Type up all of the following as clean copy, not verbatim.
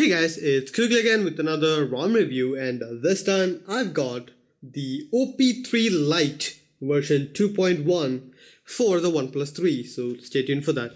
Hey guys, it's Kugli again with another ROM review, and this time I've got the OP3 Light version 2.1 for the OnePlus 3, so stay tuned for that.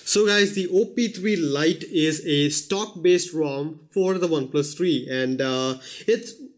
So guys, the OP3 Light is a stock-based ROM for the OnePlus 3, and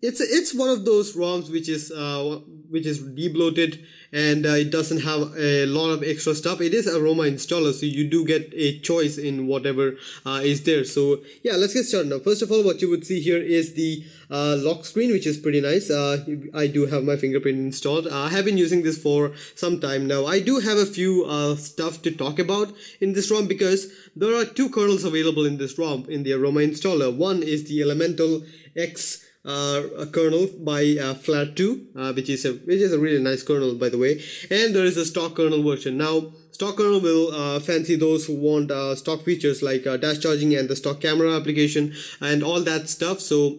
it's one of those ROMs which is debloated, and it doesn't have a lot of extra stuff. It is a Aroma installer, so you do get a choice in whatever is there. So yeah, let's get started now. First of all, what you would see here is the lock screen, which is pretty nice. I do have my fingerprint installed. I have been using this for some time now. I do have a few stuff to talk about in this ROM because there are two kernels available in this ROM in the Aroma installer. One is the Elemental X kernel by Flat2, which is a really nice kernel, by the way, and there is a stock kernel version. Now stock kernel will fancy those who want stock features like dash charging and the stock camera application and all that stuff, so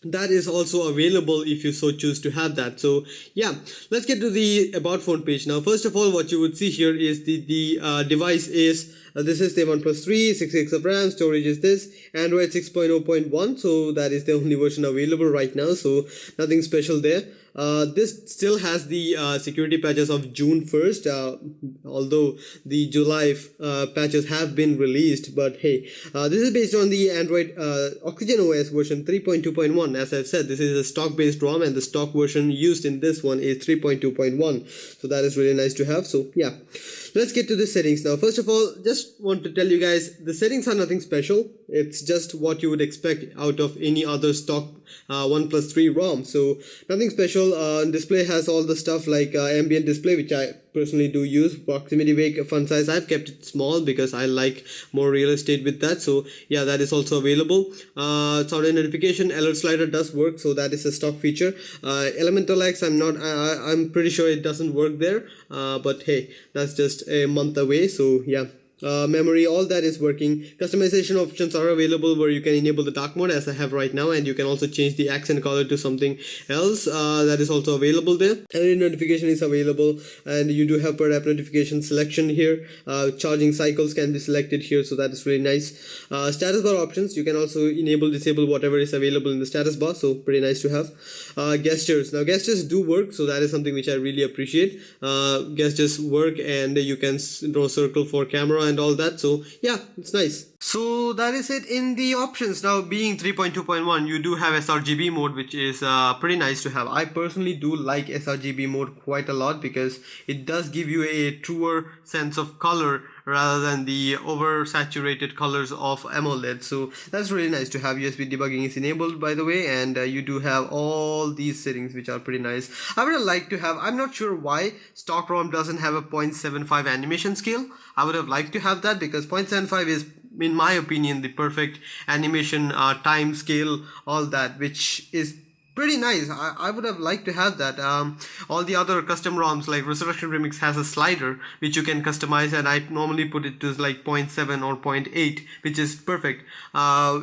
that is also available if you so choose to have that. So yeah, let's get to the about phone page. Now first of all, what you would see here is the device is this is the OnePlus 3, 6 GB of RAM, storage is this, Android 6.0.1, so that is the only version available right now, so nothing special there. This still has the security patches of June 1st, although the July patches have been released, but hey, this is based on the Android OxygenOS version 3.2.1. As I've said, this is a stock-based ROM, and the stock version used in this one is 3.2.1, so that is really nice to have. So yeah, let's get to the settings now. First of all, just want to tell you guys, the settings are nothing special. It's just what you would expect out of any other stock OnePlus 3 ROM, so nothing special. Display has all the stuff like ambient display, which I personally do use. Proximity wake, font size, I've kept it small because I like more real estate with that, so yeah, that is also available. Sound and notification alert slider does work, so that is a stock feature. Elemental X, I'm pretty sure it doesn't work there, but hey, that's just a month away, so yeah. Memory, all that is working. Customization options are available where you can enable the dark mode as I have right now, and you can also change the accent color to something else. That is also available there. Any notification is available, and you do have per app notification selection here. Charging cycles can be selected here, so that is really nice. Status bar options, you can also enable, disable whatever is available in the status bar, so pretty nice to have. Gestures, now gestures do work, so that is something which I really appreciate. Gestures work, and you can draw a circle for camera and all that, so yeah, it's nice. So that is it in the options. Now being 3.2.1, you do have sRGB mode, which is pretty nice to have. I personally do like sRGB mode quite a lot because it does give you a truer sense of color rather than the oversaturated colors of AMOLED, so that's really nice to have. USB debugging is enabled, by the way, and you do have all these settings which are pretty nice. I would have liked to have, I'm not sure why stock ROM doesn't have a 0.75 animation scale. I would have liked to have that because 0.75 is, in my opinion, the perfect animation time scale, all that, which is pretty nice. I would have liked to have that. All the other custom ROMs like Resurrection Remix has a slider which you can customize, and I normally put it to like 0.7 or 0.8, which is perfect.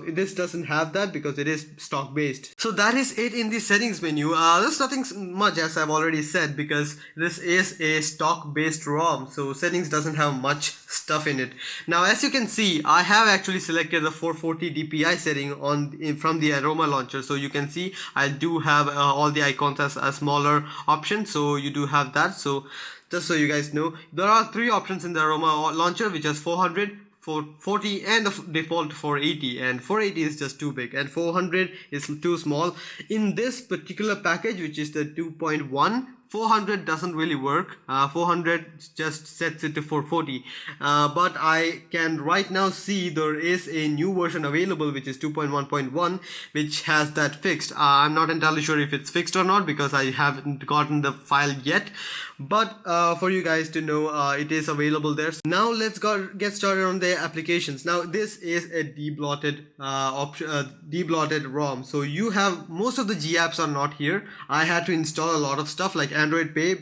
This doesn't have that because it is stock based. So that is it in the settings menu. There's nothing much, as I've already said, because this is a stock based ROM, so settings doesn't have much stuff in it. Now as you can see, I have actually selected the 440 DPI setting from the Aroma launcher, so you can see I do have all the icons as a smaller option, so you do have that. So just so you guys know, there are three options in the Aroma launcher, which is 400, 440 and the default 480, and 480 is just too big and 400 is too small. In this particular package, which is the 2.1, 400 doesn't really work. 400 just sets it to 440, but I can right now see there is a new version available, which is 2.1.1, which has that fixed. I'm not entirely sure if it's fixed or not because I haven't gotten the file yet, but for you guys to know, it is available there. Now let's get started on the applications. Now this is a debloated debloated ROM, so you have most of the G apps are not here. I had to install a lot of stuff like Android Pay,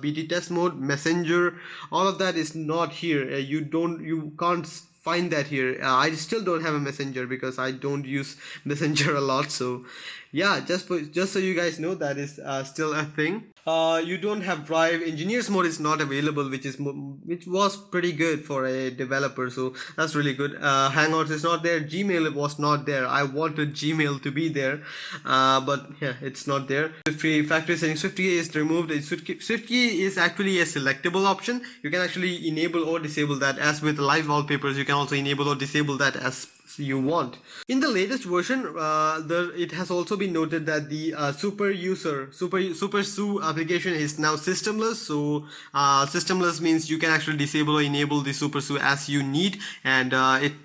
BT test mode, Messenger, all of that is not here. You can't find that here. I still don't have a Messenger because I don't use Messenger a lot. So yeah, just so you guys know, that is still a thing. You don't have Drive. Engineers mode is not available, which was pretty good for a developer, so that's really good. Hangouts is not there. Gmail was not there. I wanted Gmail to be there, but yeah, it's not there. SwiftKey factory settings, SwiftKey is removed. SwiftKey is actually a selectable option. You can actually enable or disable that. As with live wallpapers, you can also enable or disable that as you want. In the latest version, it has also been noted that the Super SU application is now systemless. So systemless means you can actually disable or enable the Super SU as you need, and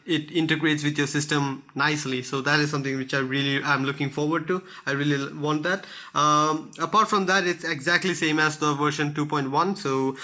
it integrates with your system nicely. So that is something which I'm looking forward to. I really want that. Apart from that, it's exactly same as the version 2.1. So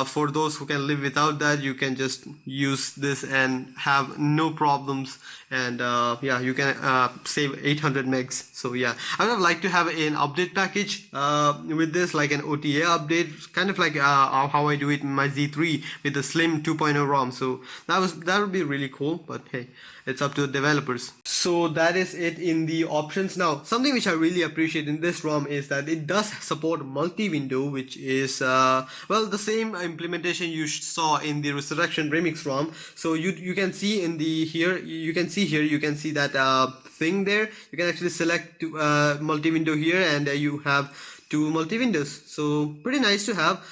for those who can live without that, you can just use this and have no problems. And yeah, you can save 800 megs. So yeah, I would have liked to have an update package with this, like an OTA update, kind of like how I do it in my Z3 with the slim 2.0 ROM. So that would be really cool, but hey, it's up to the developers. So that is it in the options. Now, something which I really appreciate in this ROM is that it does support multi-window, which is well, the same implementation you saw in the Resurrection Remix ROM. So you can see in the you can see that thing there. You can actually select multi-window here, and you have 2 multi-windows. So pretty nice to have.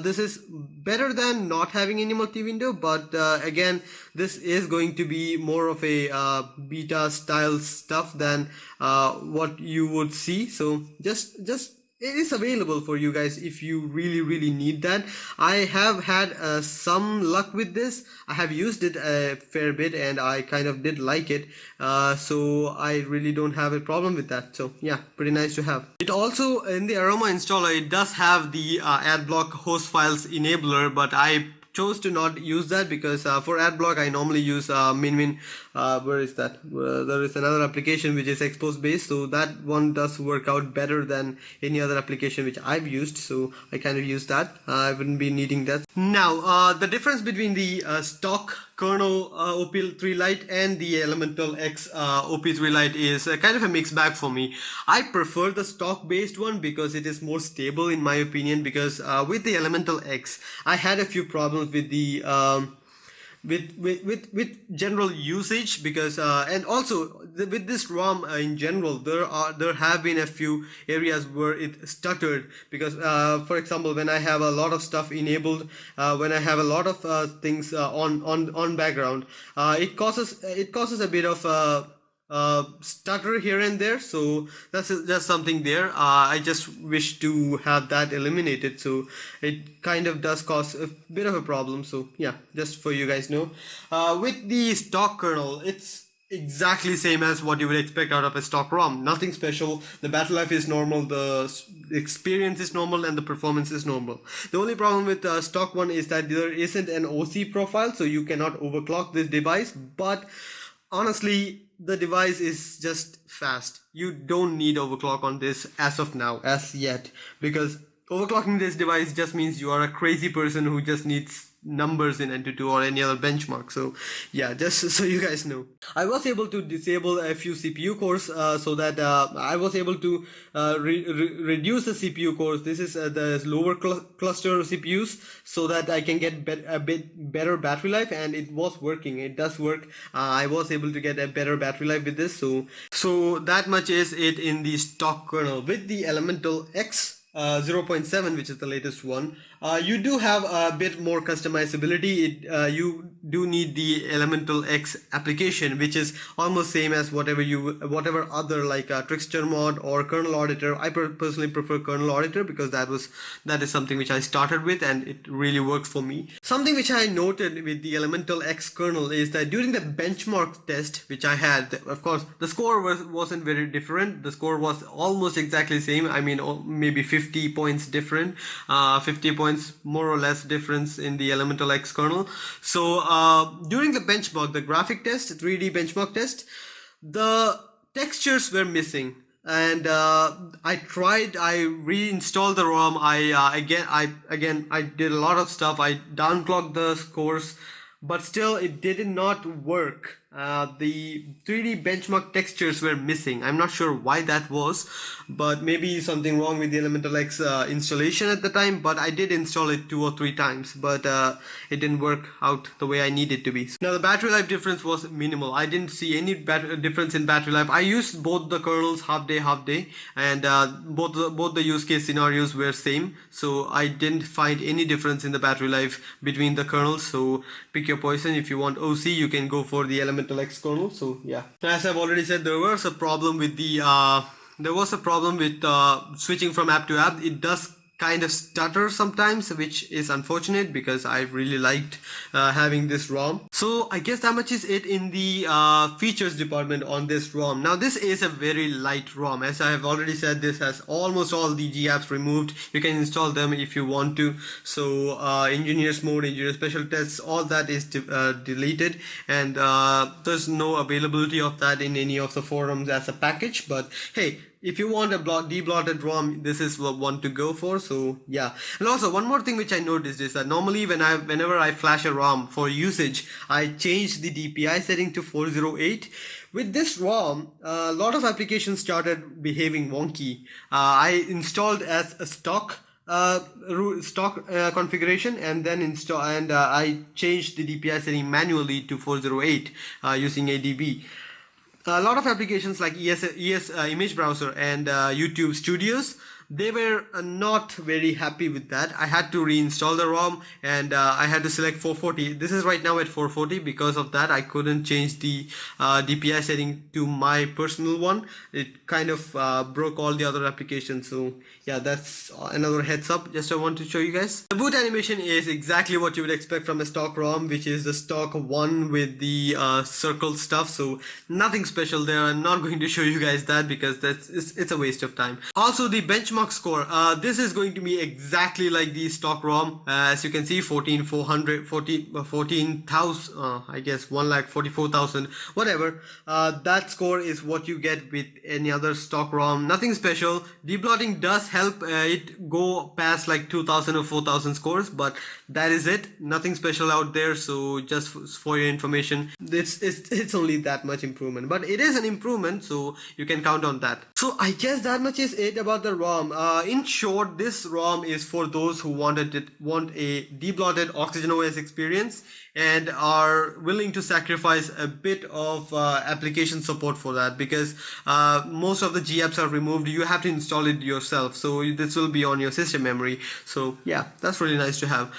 This is better than not having any multi-window, but again, this is going to be more of a beta style stuff than what you would see. So just it is available for you guys if you really need that. I have had some luck with this. I have used it a fair bit, and I kind of did like it. So I really don't have a problem with that. So yeah, pretty nice to have. It also, in the Aroma installer, it does have the AdBlock host files enabler, but I chose to not use that because for AdBlock I normally use Min. Where is that? There is another application which is expose based, so that one does work out better than any other application which I've used, so I kind of use that. I wouldn't be needing that. Now the difference between the stock kernel OP3 Light and the Elemental X OP3 Light is kind of a mixed bag for me. I prefer the stock based one because it is more stable in my opinion, because with the Elemental X I had a few problems with the with general usage, because and also with this ROM in general, there have been a few areas where it stuttered, because for example, when I have a lot of stuff enabled, when I have a lot of things on background, it causes a bit of stutter here and there. So that's something there. I just wish to have that eliminated, so it kind of does cause a bit of a problem. So yeah, just for you guys know, with the stock kernel, it's exactly same as what you would expect out of a stock ROM. Nothing special. The battery life is normal, the experience is normal, and the performance is normal. The only problem with the stock one is that there isn't an OC profile, so you cannot overclock this device. But honestly, the device is just fast. You don't need overclock on this as of now, as yet, because overclocking this device just means you are a crazy person who just needs numbers in Antutu or any other benchmark. So yeah, just so you guys know, I was able to disable a few CPU cores so that I was able to reduce the CPU cores. This is the lower cluster CPUs, so that I can get a bit better battery life, and it was working. It does work. I was able to get a better battery life with this. So that much is it in the stock kernel. With the Elemental X 0.7, which is the latest one, you do have a bit more customizability. You do need the Elemental X application, which is almost same as whatever other like Trickster mod or Kernel Auditor. I personally prefer Kernel Auditor because that is something which I started with, and it really worked for me. Something which I noted with the Elemental X kernel is that during the benchmark test which I had, of course the score wasn't very different. The score was almost exactly same. I mean, maybe 50 points different, 50 points more or less difference in the Elemental X kernel. So during the benchmark, the graphic test, 3D benchmark test, the textures were missing, and I reinstalled the ROM. I did a lot of stuff. I downclocked the scores. but still it did not work. The 3D benchmark textures were missing. I'm not sure why that was, but maybe something wrong with the Elemental X installation at the time. But I did install it 2 or 3 times, but it didn't work out the way I needed to be. Now the battery life difference was minimal. I didn't see any difference in battery life. I used both the kernels, half day, and both the use case scenarios were same, so I didn't find any difference in the battery life between the kernels. So pick your poison. If you want OC, you can go for the Elemental X kernel. So yeah, as I've already said, there was a problem with the switching from app to app. It does kind of stutter sometimes, which is unfortunate because I really liked having this ROM. So I guess that much is it in the features department on this ROM. Now this is a very light ROM. As I have already said, this has almost all the G apps removed. You can install them if you want to. So engineers mode, engineer special tests, all that is deleted, and there's no availability of that in any of the forums as a package. But hey, if you want a debloated ROM, this is one to go for. So yeah. And also one more thing which I noticed is that normally whenever I flash a ROM for usage, I change the DPI setting to 408. With this ROM, a lot of applications started behaving wonky. I installed as a stock configuration, and then I changed the DPI setting manually to 408 using ADB. A lot of applications like ES Image Browser and YouTube Studios, they were not very happy with that. I had to reinstall the ROM, and I had to select 440. This is right now at 440. Because of that, I couldn't change the DPI setting to my personal one. It kind of broke all the other applications. So yeah, that's another heads up. Just I want to show you guys. The boot animation is exactly what you would expect from a stock ROM, which is the stock one with the circle stuff. So nothing special there. I'm not going to show you guys that because it's a waste of time. Also, the benchmark score, this is going to be exactly like the stock ROM. As you can see, 14,000, I guess 1,44,000, whatever. That score is what you get with any other stock ROM. Nothing special. Debloating does help it go past like 2,000 or 4,000 scores, but that is it. Nothing special out there. So just for your information, it's only that much improvement, but it is an improvement, so you can count on that. So I guess that much is it about the ROM. In short, this ROM is for those who want a debloated OxygenOS experience and are willing to sacrifice a bit of application support for that, because most of the G apps are removed. You have to install it yourself, so this will be on your system memory. So yeah, that's really nice to have.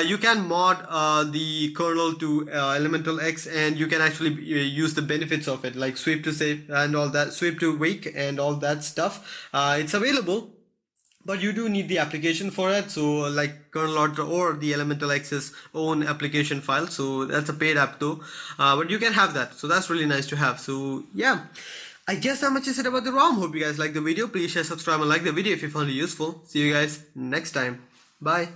You can mod the kernel to Elemental X, and you can actually use the benefits of it, like sweep to save and all that, sweep to wake and all that stuff. It's available, but you do need the application for it. So like Kernel or the Elemental X's own application file. So that's a paid app though, but you can have that. So that's really nice to have. So yeah, I guess how much is it about the ROM. Hope you guys like the video. Please share, subscribe, and like the video if you found it useful. See you guys next time. Bye.